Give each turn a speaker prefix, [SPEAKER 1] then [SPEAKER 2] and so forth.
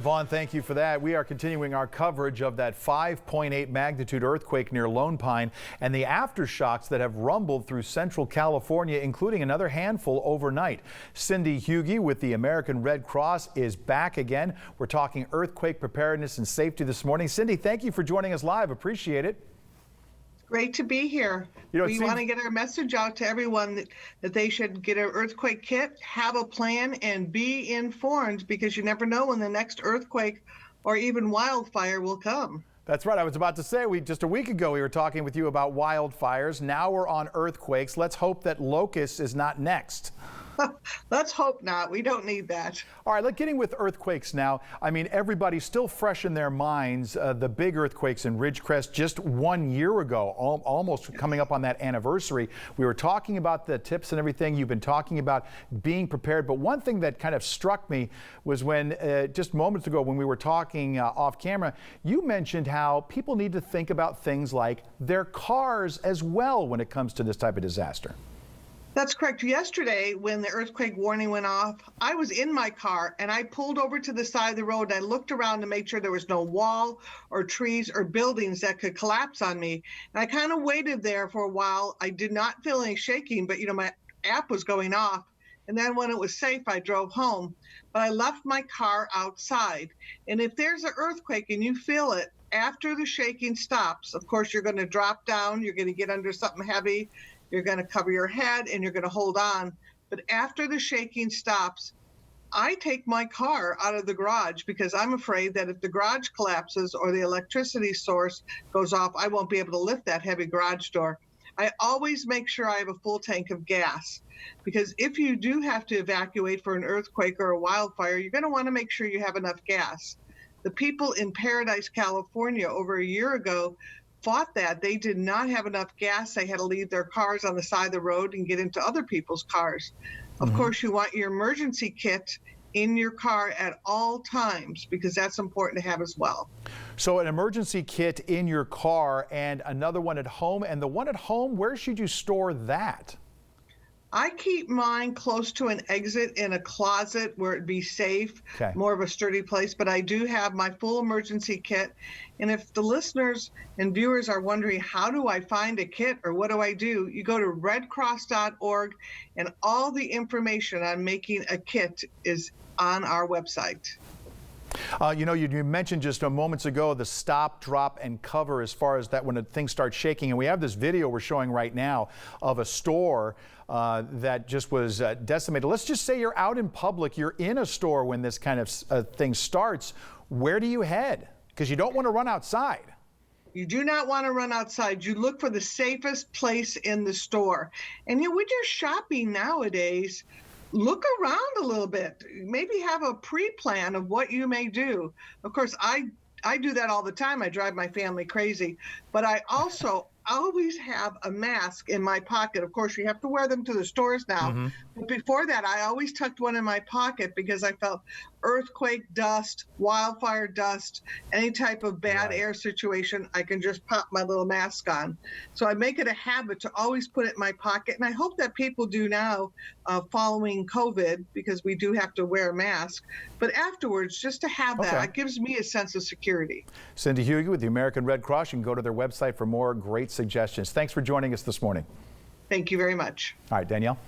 [SPEAKER 1] Vaughn, thank you for that. We are continuing our coverage of that 5.8 magnitude earthquake near Lone Pine and the aftershocks that have rumbled through central California, including another handful overnight. Cindy Hughey with the American Red Cross is back again. We're talking earthquake preparedness and safety this morning. Cindy, thank you for joining us live. Appreciate it.
[SPEAKER 2] Great to be here. We want to get our message out to everyone that they should get an earthquake kit, have a plan, and be informed, because you never know when the next earthquake or even wildfire will come.
[SPEAKER 1] That's right. I was about to say, just a week ago we were talking with you about wildfires. Now we're on earthquakes. Let's hope that locust is not next.
[SPEAKER 2] Let's hope not. We don't need that.
[SPEAKER 1] All right, getting with earthquakes now. I mean, everybody's still fresh in their minds. The big earthquakes in Ridgecrest just 1 year ago, almost coming up on that anniversary. We were talking about the tips and everything. You've been talking about being prepared. But one thing that kind of struck me was when just moments ago when we were talking off camera, you mentioned how people need to think about things like their cars as well when it comes to this type of disaster.
[SPEAKER 2] That's correct. Yesterday, when the earthquake warning went off, I was in my car and I pulled over to the side of the road and I looked around to make sure there was no wall or trees or buildings that could collapse on me. And I kind of waited there for a while. I did not feel any shaking, but my app was going off. And then when it was safe, I drove home. But I left my car outside. And if there's an earthquake and you feel it, after the shaking stops, of course, you're going to drop down, you're going to get under something heavy, you're going to cover your head, and you're going to hold on. But after the shaking stops, I take my car out of the garage, because I'm afraid that if the garage collapses or the electricity source goes off, I won't be able to lift that heavy garage door. I always make sure I have a full tank of gas, because if you do have to evacuate for an earthquake or a wildfire, you're going to want to make sure you have enough gas. The people in Paradise, California, over a year ago fought that. They did not have enough gas. They had to leave their cars on the side of the road and get into other people's cars. Of course, you want your emergency kit in your car at all times, because that's important to have as well.
[SPEAKER 1] So an emergency kit in your car and another one at home. And the one at home, where should you store that?
[SPEAKER 2] I keep mine close to an exit in a closet where it'd be safe, more of a sturdy place, but I do have my full emergency kit. And if the listeners and viewers are wondering, how do I find a kit or what do I do? You go to redcross.org and all the information on making a kit is on our website.
[SPEAKER 1] You mentioned just a moments ago the stop, drop, and cover as far as that when things start shaking. And we have this video we're showing right now of a store that just was decimated. Let's just say you're out in public, you're in a store when this kind of thing starts. Where do you head? Because you don't want to run outside.
[SPEAKER 2] You do not want to run outside. You look for the safest place in the store. And when you're shopping nowadays, look around a little bit. Maybe have a pre-plan of what you may do. Of course, I do that all the time. I drive my family crazy. But I also always have a mask in my pocket. Of course, you have to wear them to the stores now. But before that, I always tucked one in my pocket, because I felt earthquake dust, wildfire dust, any type of bad air situation, I can just pop my little mask on. So I make it a habit to always put it in my pocket. And I hope that people do now following COVID, because we do have to wear a mask. But afterwards, just to have that, it gives me a sense of security.
[SPEAKER 1] Cindy Hughey with the American Red Cross. You can go to their website for more great suggestions. Thanks for joining us this morning.
[SPEAKER 2] Thank you very much.
[SPEAKER 1] All right, Danielle.